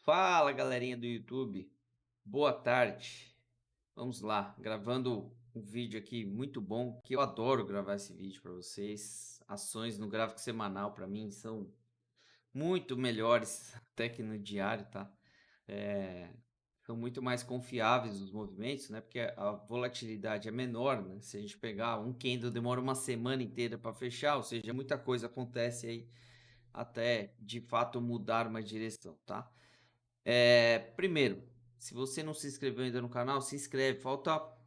Fala, galerinha do YouTube. Boa tarde. Vamos lá, gravando um vídeo aqui muito bom, que eu adoro gravar esse vídeo para vocês. Ações no gráfico semanal para mim são muito melhores até que no diário, tá? Eh, São muito mais confiáveis os movimentos, né? Porque a volatilidade é menor, né? Se a gente pegar um candle demora uma semana inteira para fechar, ou seja, muita coisa acontece aí até de fato mudar uma direção, tá? Primeiro, se você não se inscreveu ainda no canal, se inscreve.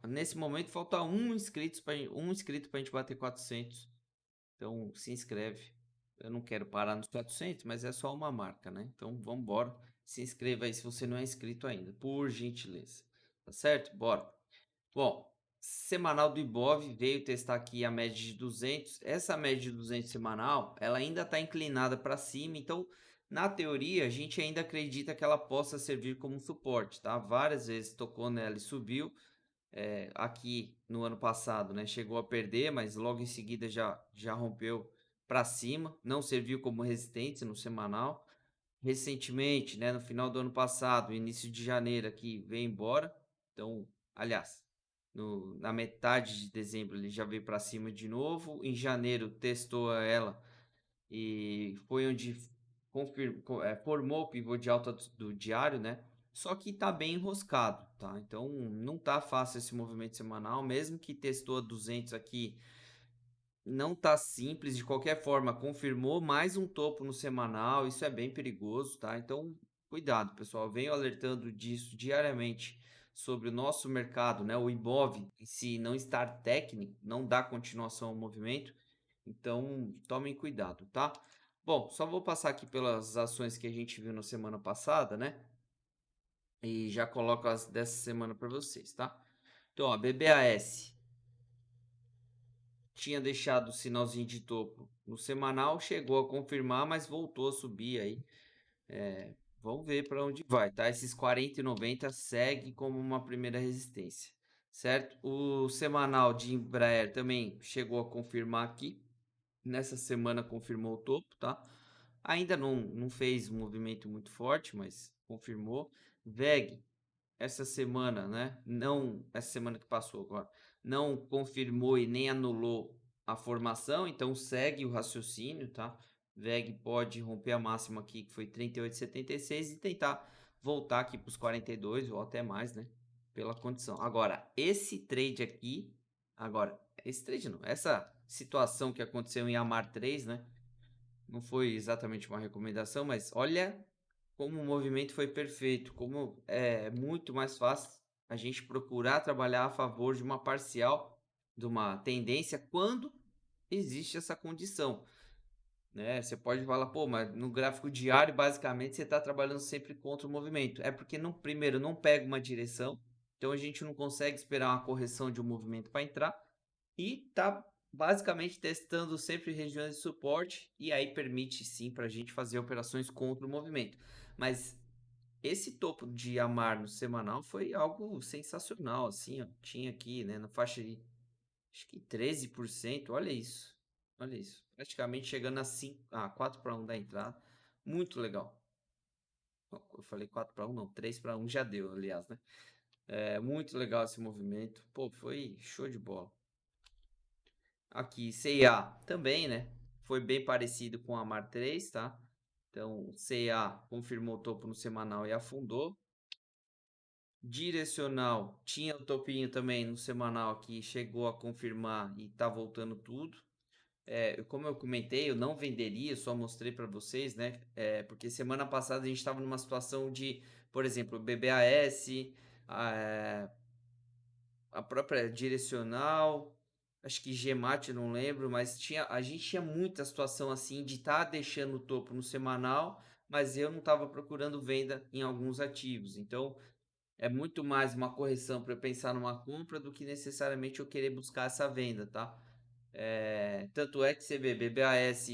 Nesse momento, falta um inscrito para a gente bater 400. Então, se inscreve. Eu não quero parar nos 400, mas é só uma marca, né? Então, vamos embora. Se inscreva aí se você não é inscrito ainda, por gentileza. Tá certo? Bora. Bom, semanal do Ibov veio testar aqui a média de 200. Essa média de 200 semanal, ela ainda está inclinada para cima. Então, na teoria, a gente ainda acredita que ela possa servir como suporte, tá? Várias vezes tocou nela e subiu. Aqui no ano passado, né? Chegou a perder, mas logo em seguida já rompeu para cima. Não serviu como resistência no semanal. Recentemente, né? No final do ano passado, início de janeiro aqui, veio embora. Então, aliás, na metade de dezembro ele já veio para cima de novo. Em janeiro testou ela e foi onde formou o pivô de alta do diário, né? Só que tá bem enroscado, tá? Então não tá fácil esse movimento semanal, mesmo que testou a 200 aqui, não tá simples. De qualquer forma, confirmou mais um topo no semanal, isso é bem perigoso, tá? Então cuidado, pessoal. Eu venho alertando disso diariamente sobre o nosso mercado, né? O Ibov em si não estar técnico, não dá continuação ao movimento. Então, tomem cuidado, tá? Bom, só vou passar aqui pelas ações que a gente viu na semana passada, né? E já coloco as dessa semana para vocês, tá? Então, ó, BBAS tinha deixado o sinalzinho de topo no semanal, chegou a confirmar, mas voltou a subir aí. Vamos ver para onde vai, tá? Esses 40,90 segue como uma primeira resistência, certo? O semanal de Embraer também chegou a confirmar aqui. Nessa semana confirmou o topo, tá? Ainda não fez um movimento muito forte, mas confirmou. VEG, essa semana, né? Não, essa semana que passou agora, não confirmou e nem anulou a formação, então segue o raciocínio, tá? VEG pode romper a máxima aqui, que foi 38,76 e tentar voltar aqui para os 42 ou até mais, né? Pela condição. Agora, esse trade não, essa situação que aconteceu em Amar 3, né? Não foi exatamente uma recomendação, mas olha como o movimento foi perfeito, como é muito mais fácil a gente procurar trabalhar a favor de uma parcial, de uma tendência, quando existe essa condição, né? Você pode falar, pô, mas no gráfico diário, basicamente, você está trabalhando sempre contra o movimento. É porque, primeiro, não pega uma direção, então a gente não consegue esperar uma correção de um movimento para entrar, e tá basicamente testando sempre regiões de suporte, e aí permite sim para a gente fazer operações contra o movimento. Mas esse topo de Amar no semanal foi algo sensacional, assim, ó. Tinha aqui, né, na faixa de, acho que 13%, olha isso. Olha isso. Praticamente chegando a 4 para 1 da entrada. Muito legal. Eu falei 4 para 1, não, 3 para 1 já deu, aliás, né? É muito legal esse movimento. Pô, foi show de bola. Aqui, C&A também, né? Foi bem parecido com a Amar 3, tá? Então, C&A confirmou o topo no semanal e afundou. Direcional tinha o topinho também no semanal que chegou a confirmar e tá voltando tudo. Como eu comentei, eu não venderia, só mostrei para vocês, né? Porque semana passada a gente estava numa situação de, por exemplo, BBAS, a própria Direcional, acho que Gemate, não lembro, mas a gente tinha muita situação assim de estar deixando o topo no semanal, mas eu não estava procurando venda em alguns ativos. Então, é muito mais uma correção para eu pensar numa compra do que necessariamente eu querer buscar essa venda, tá? Tanto é que você vê, BBAS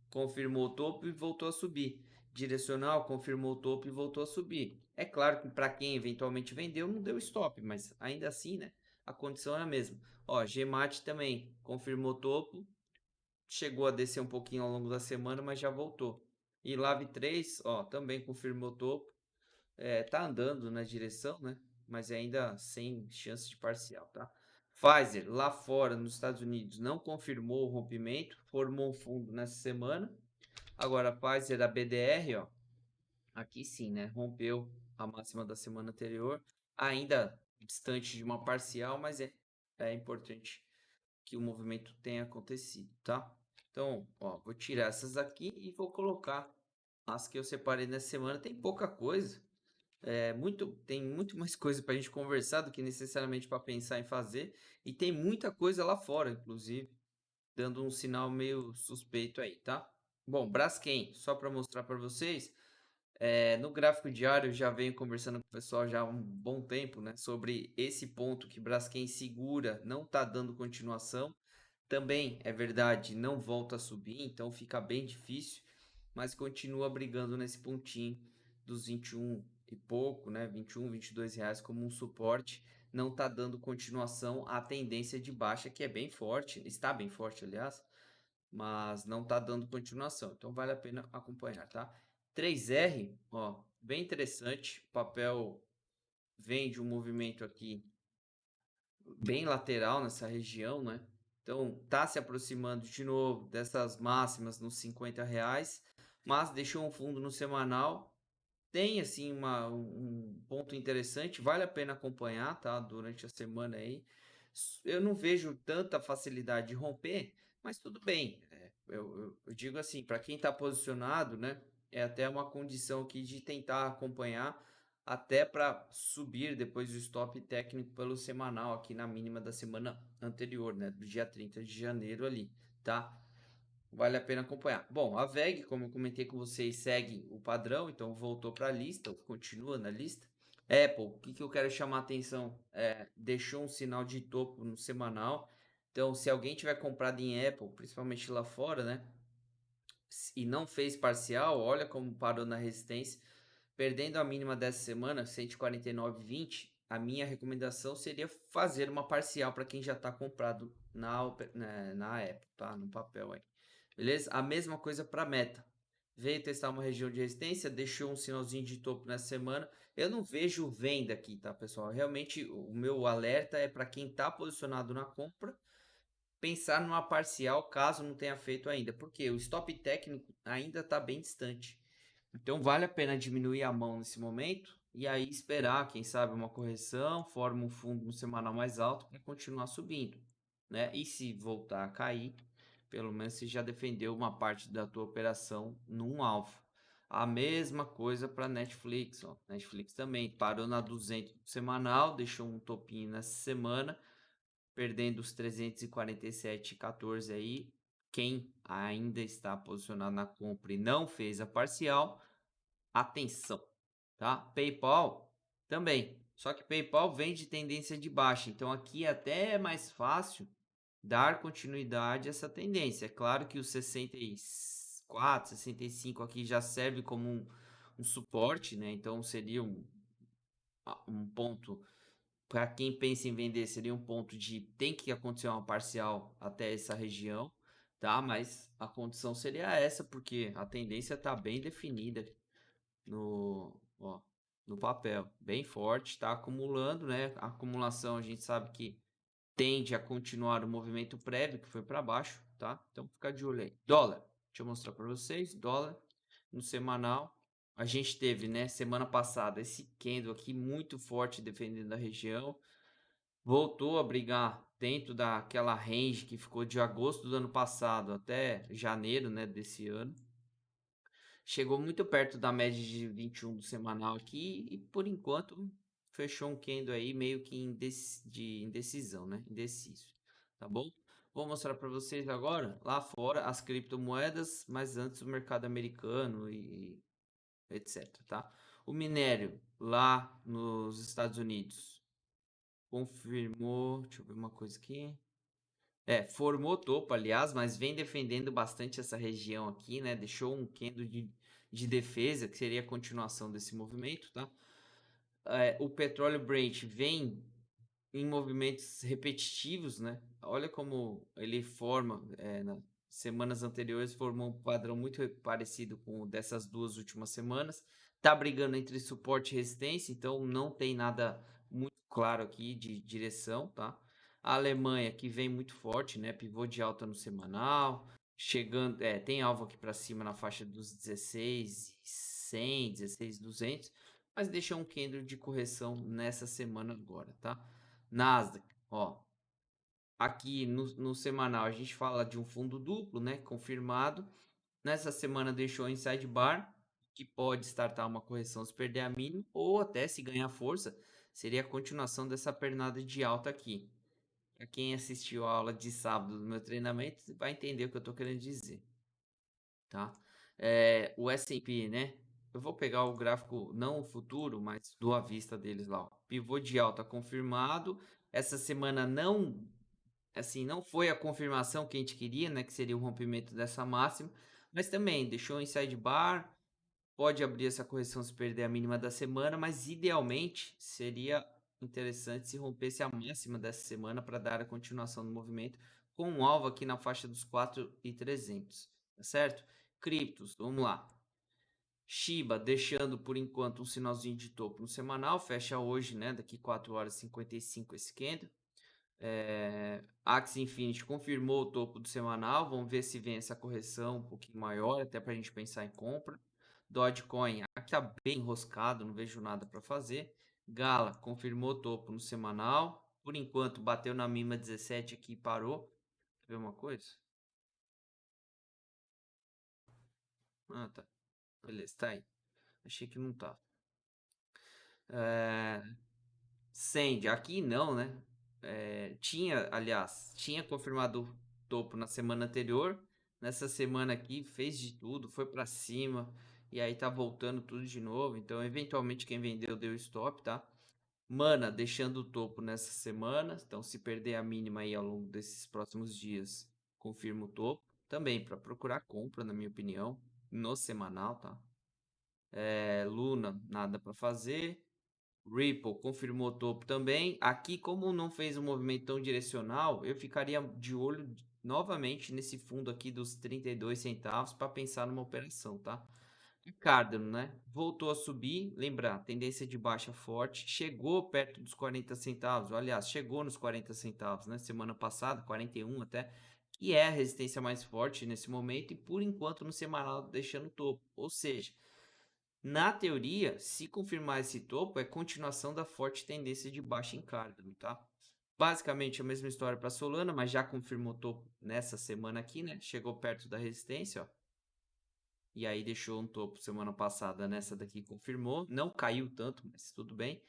confirmou o topo e voltou a subir. Direcional confirmou o topo e voltou a subir. É claro que para quem eventualmente vendeu, não deu stop, mas ainda assim, né? A condição é a mesma. Ó, Gemate também confirmou o topo, chegou a descer um pouquinho ao longo da semana, mas já voltou. E Lave 3, ó, também confirmou o topo, tá andando na direção, né? Mas ainda sem chance de parcial, tá? Pfizer, lá fora, nos Estados Unidos, não confirmou o rompimento, formou um fundo nessa semana. Agora, a Pfizer, a BDR, ó, aqui sim, né? Rompeu a máxima da semana anterior, ainda distante de uma parcial, mas é importante que o movimento tenha acontecido, tá? Então, ó, vou tirar essas aqui e vou colocar as que eu separei nessa semana. Tem pouca coisa, tem muito mais coisa para a gente conversar do que necessariamente para pensar em fazer, e tem muita coisa lá fora, inclusive, dando um sinal meio suspeito aí, tá? Bom, Braskem, só para mostrar para vocês, no gráfico diário eu já venho conversando com o pessoal já há um bom tempo, né, sobre esse ponto que Braskem segura, não está dando continuação. Também é verdade, não volta a subir, então fica bem difícil, mas continua brigando nesse pontinho dos 21 e pouco, né, 21, R$ 22 como um suporte. Não está dando continuação à tendência de baixa, que é bem forte, está bem forte, aliás, mas não está dando continuação. Então vale a pena acompanhar, tá? 3R, ó, bem interessante. O papel vem de um movimento aqui bem lateral nessa região, né? Então tá se aproximando de novo dessas máximas nos R$ 50, mas deixou um fundo no semanal. Tem assim um ponto interessante, vale a pena acompanhar, tá? Durante a semana aí. Eu não vejo tanta facilidade de romper, mas tudo bem. Eu digo assim, para quem está posicionado, né? É até uma condição aqui de tentar acompanhar até para subir depois do stop técnico pelo semanal aqui na mínima da semana anterior, né? Do dia 30 de janeiro ali, tá? Vale a pena acompanhar. Bom, a VEG, como eu comentei com vocês, segue o padrão, então voltou para a lista, continua na lista. Apple, o que eu quero chamar a atenção? Deixou um sinal de topo no semanal. Então, se alguém tiver comprado em Apple, principalmente lá fora, né? E não fez parcial, olha como parou na resistência. Perdendo a mínima dessa semana, 149,20, a minha recomendação seria fazer uma parcial para quem já está comprado na Apple, tá? No papel aí. Beleza? A mesma coisa para Meta. Veio testar uma região de resistência, deixou um sinalzinho de topo nessa semana. Eu não vejo venda aqui, tá, pessoal? Realmente, o meu alerta é para quem está posicionado na compra, pensar numa parcial caso não tenha feito ainda, porque o stop técnico ainda está bem distante. Então vale a pena diminuir a mão nesse momento e aí esperar, quem sabe, uma correção, forma um fundo no semanal mais alto para continuar subindo, né? E se voltar a cair, pelo menos você já defendeu uma parte da tua operação num alvo. A mesma coisa para Netflix, ó. Netflix também parou na 200 semanal, deixou um topinho nessa semana, perdendo os 347,14 aí. Quem ainda está posicionado na compra e não fez a parcial, atenção, tá? PayPal também. Só que PayPal vem de tendência de baixa, então aqui até é mais fácil dar continuidade a essa tendência. É claro que os 64, 65 aqui já serve como um suporte, né? Então seria um ponto para quem pensa em vender, seria um ponto de tem que acontecer uma parcial até essa região, tá? Mas a condição seria essa, porque a tendência está bem definida ó, no papel, bem forte, está acumulando, né? A acumulação a gente sabe que tende a continuar o movimento prévio, que foi para baixo, tá? Então fica de olho aí. Dólar, deixa eu mostrar para vocês, dólar no semanal. A gente teve, né, semana passada, esse candle aqui muito forte defendendo a região. Voltou a brigar dentro daquela range que ficou de agosto do ano passado até janeiro, né, desse ano. Chegou muito perto da média de 21 do semanal aqui e por enquanto fechou um candle aí meio que de indecisão, né? Indeciso, tá bom? Vou mostrar para vocês agora lá fora as criptomoedas, mas antes o mercado americano e etc, tá? O minério lá nos Estados Unidos confirmou, deixa eu ver uma coisa aqui. Formou topo, aliás, mas vem defendendo bastante essa região aqui, né? Deixou um candle de defesa, que seria a continuação desse movimento, tá? O petróleo Brent vem em movimentos repetitivos, né? Olha como ele forma, nas semanas anteriores formou um padrão muito parecido com o dessas duas últimas semanas. Tá brigando entre suporte e resistência, então não tem nada muito claro aqui de direção, tá? A Alemanha que vem muito forte, né? Pivô de alta no semanal, chegando, tem alvo aqui para cima na faixa dos 16.100, 16.200, mas deixa um candle de correção nessa semana agora, tá? Nasdaq, ó, aqui no semanal a gente fala de um fundo duplo, né? Confirmado. Nessa semana deixou em sidebar, que pode startar uma correção se perder a mínima, ou até se ganhar força, seria a continuação dessa pernada de alta aqui. Para quem assistiu a aula de sábado do meu treinamento, vai entender o que eu estou querendo dizer, tá? O S&P, né? Eu vou pegar o gráfico, não o futuro, mas do à vista deles lá. Ó. Pivô de alta confirmado. Essa semana não, assim, não foi a confirmação que a gente queria, né? Que seria o rompimento dessa máxima, mas também deixou em sidebar. Pode abrir essa correção se perder a mínima da semana, mas idealmente seria interessante se rompesse a máxima dessa semana para dar a continuação do movimento com um alvo aqui na faixa dos 4.300, tá certo? Criptos, vamos lá. Shiba deixando por enquanto um sinalzinho de topo no semanal, fecha hoje, né? Daqui 4 horas e 55 esse candle. Axie Infinity confirmou o topo do semanal. Vamos ver se vem essa correção um pouquinho maior, até para a gente pensar em compra. Dogecoin aqui tá bem enroscado, não vejo nada para fazer. Gala confirmou o topo no semanal. Por enquanto bateu na mínima 17 aqui e parou. Quer ver uma coisa? Ah, tá. Beleza, tá aí. Achei que não tava. É... Send, aqui não, né? Tinha confirmado o topo na semana anterior. Nessa semana aqui fez de tudo, foi para cima e aí tá voltando tudo de novo. Então, eventualmente quem vendeu deu stop, tá? Mana deixando o topo nessa semana. Então, se perder a mínima aí ao longo desses próximos dias, confirma o topo. Também para procurar compra, na minha opinião, no semanal, tá? Luna, nada para fazer. Ripple confirmou o topo também. Aqui, como não fez um movimento tão direcional, eu ficaria de olho novamente nesse fundo aqui dos 32 centavos para pensar numa operação, tá? E Cardano, né? Voltou a subir, lembrar, tendência de baixa forte, chegou perto dos 40 centavos, aliás, chegou nos 40 centavos, né? Semana passada, 41 até, que é a resistência mais forte nesse momento e por enquanto no semanal deixando o topo. Ou seja, na teoria, se confirmar esse topo, é continuação da forte tendência de baixa em Cardano, tá? Basicamente a mesma história para Solana, mas já confirmou topo nessa semana aqui, né? Chegou perto da resistência, ó. E aí deixou um topo semana passada, nessa daqui confirmou. Não caiu tanto, mas tudo bem.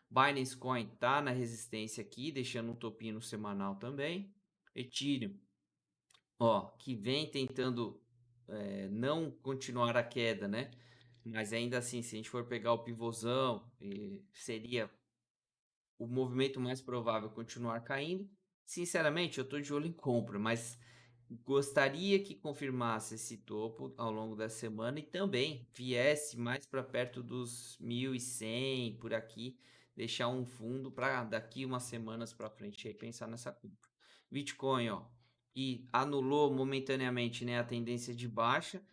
Binance Coin tá na resistência aqui, deixando um topinho no semanal também. Ethereum, ó, que vem tentando não continuar a queda, né? Mas ainda assim, se a gente for pegar o pivôzão, seria o movimento mais provável continuar caindo. Sinceramente, eu estou de olho em compra, mas gostaria que confirmasse esse topo ao longo da semana e também viesse mais para perto dos 1.100 por aqui, deixar um fundo para daqui umas semanas para frente aí pensar nessa compra. Bitcoin, ó, e anulou momentaneamente, né, a tendência de baixa,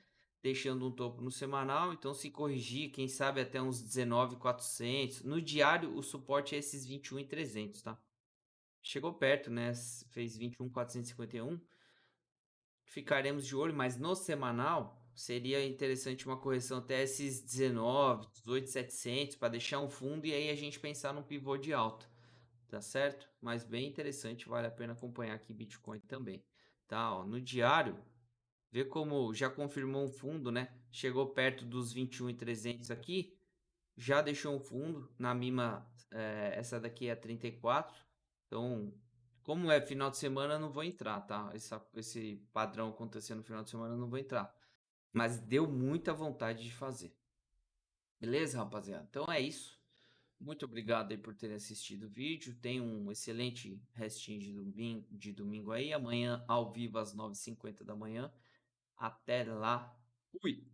deixando um topo no semanal, então se corrigir, quem sabe até uns 19.400. No diário, o suporte é esses 21.300, tá? Chegou perto, né? Fez 21.451. Ficaremos de olho, mas no semanal seria interessante uma correção até esses 19, 18.700 para deixar um fundo e aí a gente pensar num pivô de alta, tá certo? Mas bem interessante, vale a pena acompanhar aqui Bitcoin também, tá? Ó, no diário, vê como já confirmou um fundo, né? Chegou perto dos 21.300 aqui, já deixou um fundo na mima, essa daqui é a 34. Então, como é final de semana, eu não vou entrar, tá? Esse padrão acontecendo no final de semana, eu não vou entrar. Mas deu muita vontade de fazer. Beleza, rapaziada? Então é isso. Muito obrigado aí por terem assistido o vídeo. Tenha um excelente restinho de domingo aí. Amanhã ao vivo às 9h50 da manhã. Até lá. Fui!